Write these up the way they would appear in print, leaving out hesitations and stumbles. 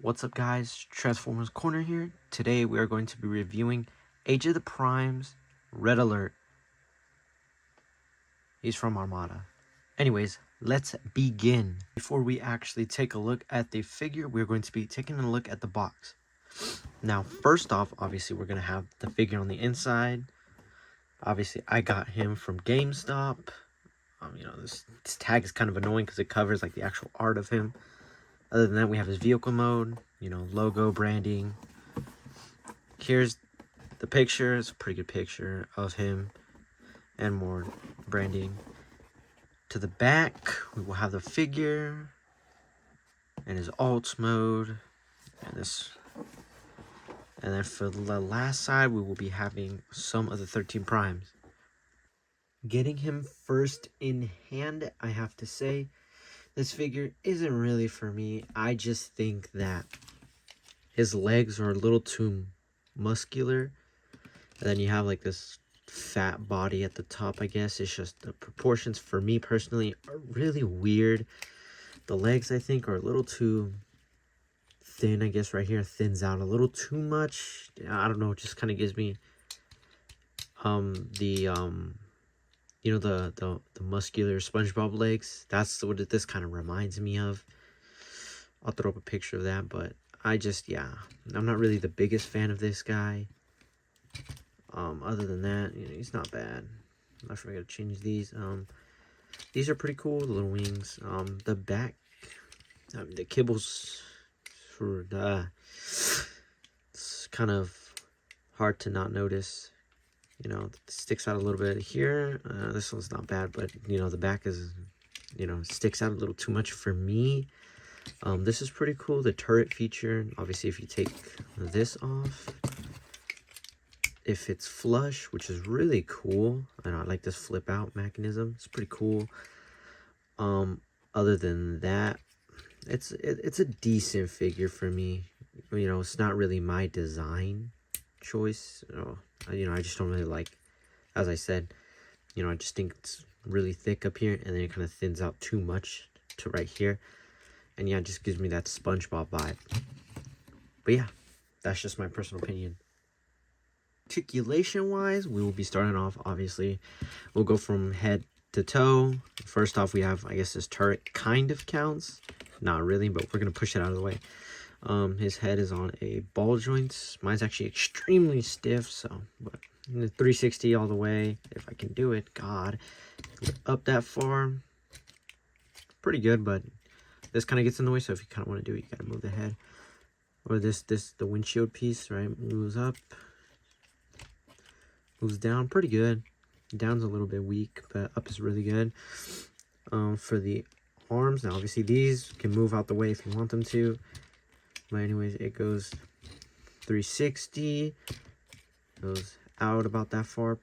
What's up guys, Transformers Corner here. Today we are going to be reviewing Age of the Primes, Red Alert. He's from Armada. Anyways, let's begin. Before we actually take a look at the figure, we're going to be taking a look at the box. Now, first off, obviously we're going to have the figure on the inside. Obviously, I got him from GameStop. This tag is kind of annoying because it covers like the actual art of him. Other than that, we have his vehicle mode, logo, branding. Here's the picture. It's a pretty good picture of him and more branding. To the back, we will have the figure and his alt mode and this. And then for the last side, we will be having some of the 13 primes. Getting him first in hand, I have to say, this figure isn't really for me. I just think that his legs are a little too muscular. And then you have like this fat body at the top, I guess. It's just the proportions for me personally are really weird. The legs, I think, are a little too thin. I guess right here thins out a little too much. I don't know, it just kind of gives me the muscular SpongeBob legs. That's what this kind of reminds me of. I'll throw up a picture of that, but I'm not really the biggest fan of this guy. Other than that, he's not bad. I'm not sure I gotta change these. These are pretty cool, the little wings. The back, the kibbles for it's kind of hard to not notice. It sticks out a little bit here. This one's not bad, but the back is, sticks out a little too much for me. This is pretty cool, the turret feature. Obviously, if you take this off, if it's flush, which is really cool, and I like this flip out mechanism, it's pretty cool. Other than that, it's a decent figure for me. It's not really my design choice. I just don't really like, as I said, I just think it's really thick up here, and then it kind of thins out too much to right here. And yeah, it just gives me that SpongeBob vibe. But yeah, that's just my personal opinion. Articulation wise, we will be starting off, obviously, we'll go from head to toe. First off, we have, I guess, this turret kind of counts. Not really, but we're going to push it out of the way. His head is on a ball joint. Mine's actually extremely stiff, but 360 all the way, if I can do it. God, up that far, pretty good, but this kind of gets in the way, so if you kind of want to do it, you got to move the head. Or the windshield piece, right, moves up, moves down, pretty good. Down's a little bit weak, but up is really good. For the arms, now obviously these can move out the way if you want them to. But anyways, it goes 360, goes out about that far.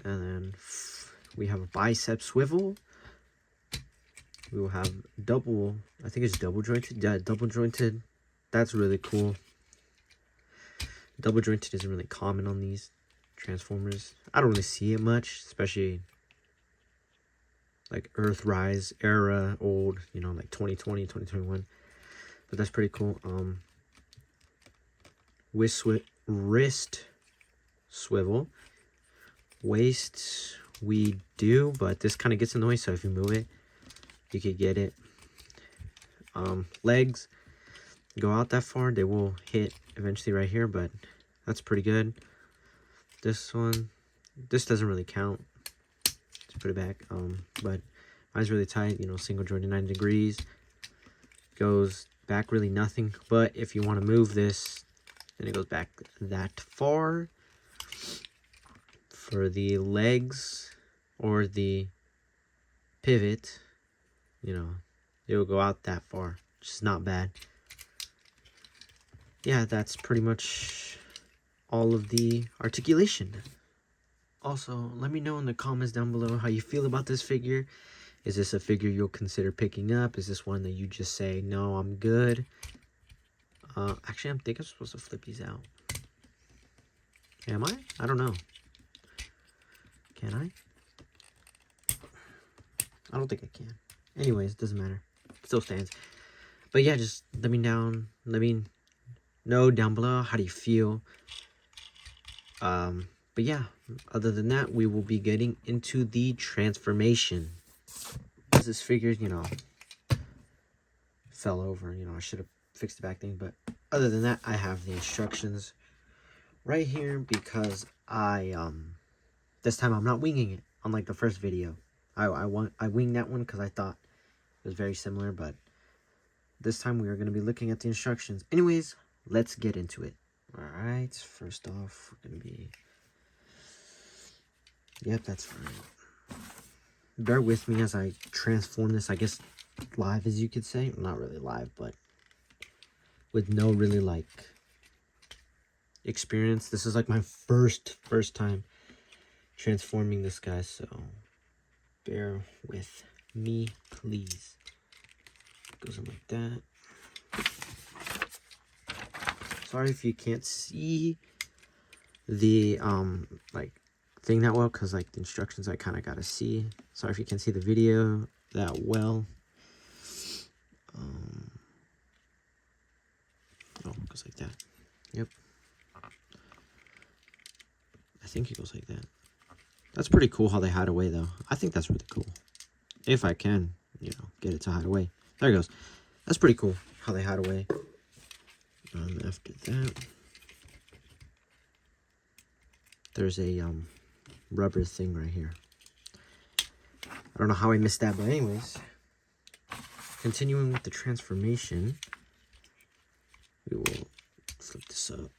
And then we have a bicep swivel. We will have double, I think it's double jointed. Yeah, double jointed. That's really cool. Double jointed isn't really common on these Transformers. I don't really see it much, especially like Earthrise era, old, like 2020, 2021. But that's pretty cool. Wrist swivel. Waist we do, but this kind of gets in the way, so if you move it, you could get it. Legs go out that far, they will hit eventually right here, but that's pretty good. This one, this doesn't really count. Let's put it back. But mine's really tight, single jointed 90 degrees. Goes back really nothing, but if you want to move this, then it goes back that far. For the legs or the pivot, it will go out that far, which is not bad. Yeah, that's pretty much all of the articulation. Also, let me know in the comments down below how you feel about this figure. Is this a figure you'll consider picking up? Is this one that you just say, no, I'm good? Actually, I think I'm supposed to flip these out. Am I? I don't know. Can I? I don't think I can. Anyways, it doesn't matter. It still stands. But yeah, just let me know down below, how do you feel? But yeah, other than that, we will be getting into the transformation. This figure, you know, fell over. You know, I should have fixed the back thing. But other than that, I have the instructions right here because this time I'm not winging it, unlike the first video. I winged that one because I thought it was very similar, but this time we are going to be looking at the instructions. Anyways, let's get into it. Alright, first off, we're going to be... Yep, that's fine. Bear with me as I transform this, I guess, live, as you could say. Not really live, but with no really, like, experience. This is, like, my first time transforming this guy, so bear with me, please. Goes in like that. Sorry if you can't see the like thing that well, because like the instructions I kind of gotta see. Sorry if you can't see the video that well. Oh, it goes like that. Yep. I think it goes like that. That's pretty cool how they hide away, though. I think that's really cool. If I can, you know, get it to hide away. There it goes. That's pretty cool how they hide away. After that, there's a rubber thing right here. I don't know how I missed that, but anyways, continuing with the transformation, we will flip this up.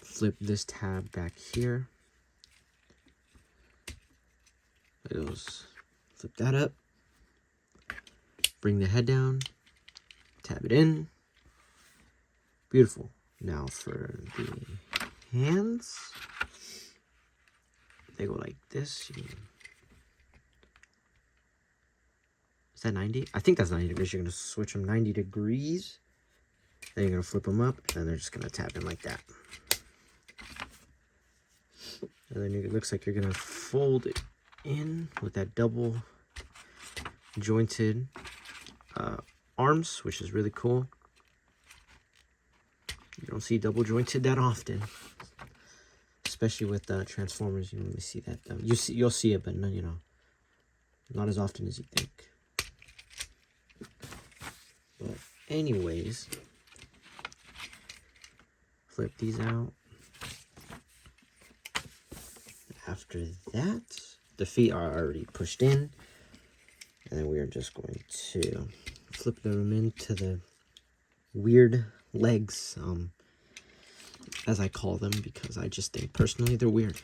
Flip this tab back here. It goes. Flip that up. Bring the head down. Tab it in. Beautiful. Now for the hands, they go like this. Is that 90? I think that's 90 degrees. You're going to switch them 90 degrees. Then you're going to flip them up, and they're just going to tap in like that. And then it looks like you're going to fold it in with that double jointed arms, which is really cool. You don't see double jointed that often, especially with Transformers. You don't really see that. You'll see it, but no, you know, not as often as you think. But anyways, flip these out. After that, the feet are already pushed in, and then we are just going to flip them into the weird legs, as I call them, because I just think personally they're weird.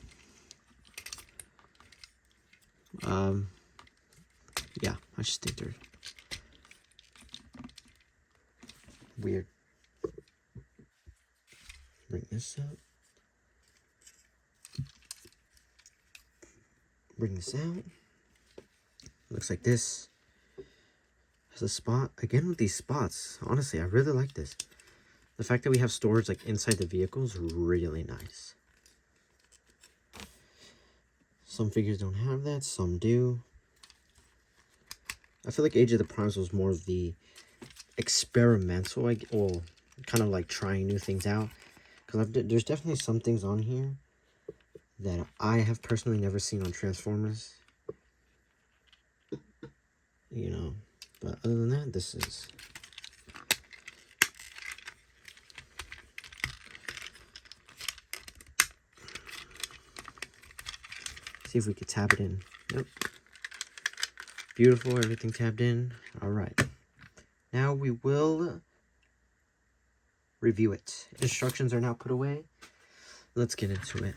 Yeah, I just think they're weird. Bring this up. Bring this out. Looks like this. Has a spot. Again with these spots. Honestly, I really like this. The fact that we have storage like inside the vehicle is really nice. Some figures don't have that. Some do. I feel like Age of the Primes was more of the experimental, well, kind of like trying new things out. Because there's definitely some things on here that I have personally never seen on Transformers. You know, but other than that, this is... See if we could tap it in. Yep. Beautiful, everything tabbed in. Alright. Now we will review it. Instructions are now put away. Let's get into it.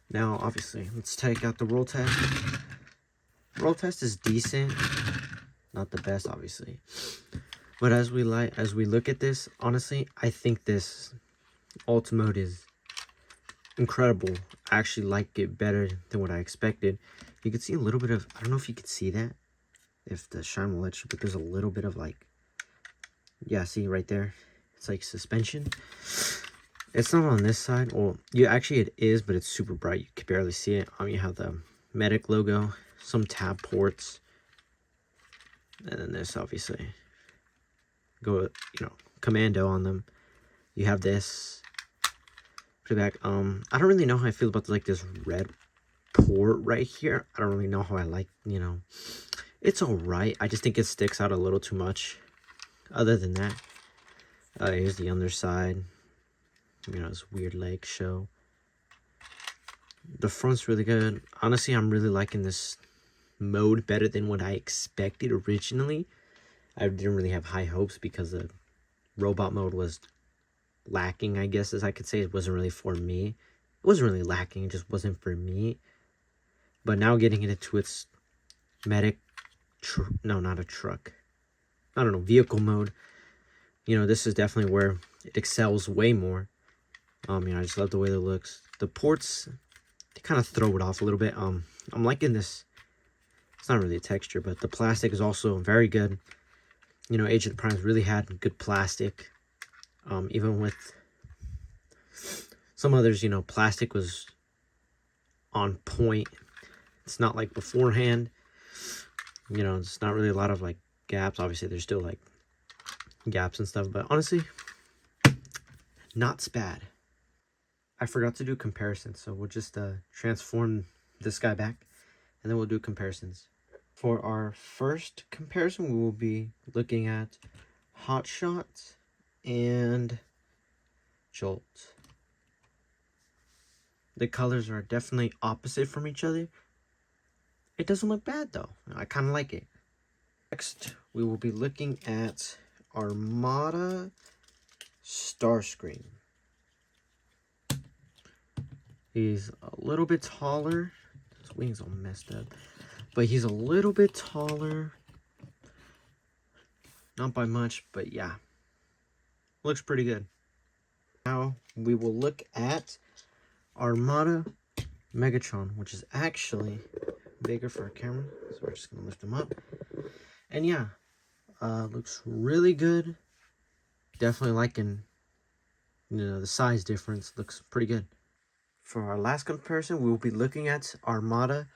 Now, obviously, let's take out the roll test. Roll test is decent. Not the best, obviously. But as we look at this, honestly, I think this Autobot is incredible. I actually like it better than what I expected. You can see a little bit of, I don't know if you could see that, if the shine will let you, but there's a little bit of like, yeah, see right there, it's like suspension. It's not on this side. Well, actually it is, but it's super bright. You can barely see it. You have the medic logo, some tab ports, and then this, obviously. go, you know, commando on them. You have this. Put it back. I don't really know how I feel about like this red port right here. I don't really know how I like, you know. It's alright. I just think it sticks out a little too much. Other than that, here's the underside. You know, this weird leg show. The front's really good. Honestly, I'm really liking this mode better than what I expected originally. I didn't really have high hopes because the robot mode was lacking, I guess, as I could say. It wasn't really for me. It wasn't really lacking, it just wasn't for me. But now getting it into its medic, no, not a truck. I don't know, vehicle mode. You know, this is definitely where it excels way more. You know, I just love the way it looks. The ports, they kind of throw it off a little bit. I'm liking this. It's not really a texture, but the plastic is also very good. You know, Age of the Primes really had good plastic. Even with some others, you know, plastic was on point. It's not like beforehand. You know, it's not really a lot of like gaps. Obviously, there's still like gaps and stuff, but honestly, not bad. I forgot to do comparisons, so we'll just transform this guy back, and then we'll do comparisons. For our first comparison, we will be looking at Hotshot and Jolt. The colors are definitely opposite from each other. It doesn't look bad though. I kind of like it. Next, we will be looking at Armada Starscream. He's a little bit taller. His wings all messed up. But he's a little bit taller. Not by much, but yeah. Looks pretty good. Now we will look at Armada Megatron, which is actually bigger for our camera. So we're just going to lift him up. And yeah, looks really good. Definitely liking, you know, the size difference. Looks pretty good. For our last comparison, we will be looking at Armada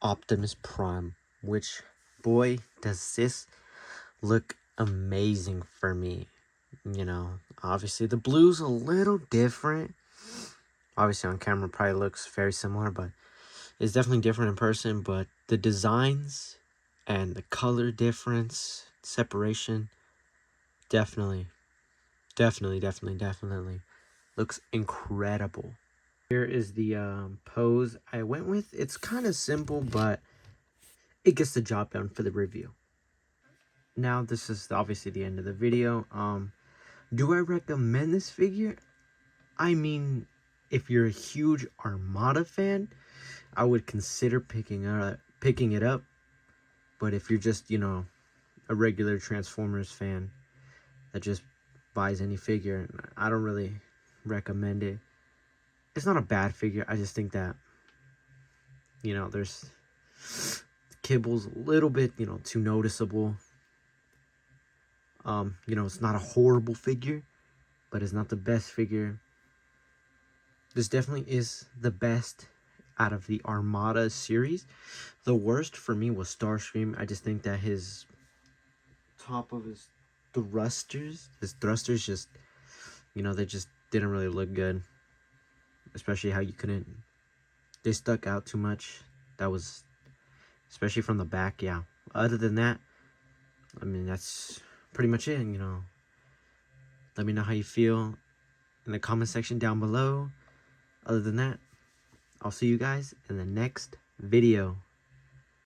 Optimus Prime, which, boy, does this look amazing for me. You know, obviously the blue's a little different. Obviously on camera probably looks very similar, but it's definitely different in person. But the designs and the color difference, separation, definitely looks incredible. Here is the pose I went with. It's kind of simple, but it gets the job done for the review. Now, this is obviously the end of the video. Do I recommend this figure? I mean, if you're a huge Armada fan, I would consider picking it up. But if you're just, you know, a regular Transformers fan that just buys any figure, I don't really recommend it. It's not a bad figure. I just think that, you know, there's kibble's a little bit, you know, too noticeable. You know, it's not a horrible figure, but it's not the best figure. This definitely is the best out of the Armada series. The worst for me was Starscream. I just think that his top of his thrusters just, you know, they just didn't really look good. Especially how you couldn't, they stuck out too much. That was, especially from the back, yeah. Other than that, I mean, that's pretty much it, you know. Let me know how you feel in the comment section down below. Other than that, I'll see you guys in the next video.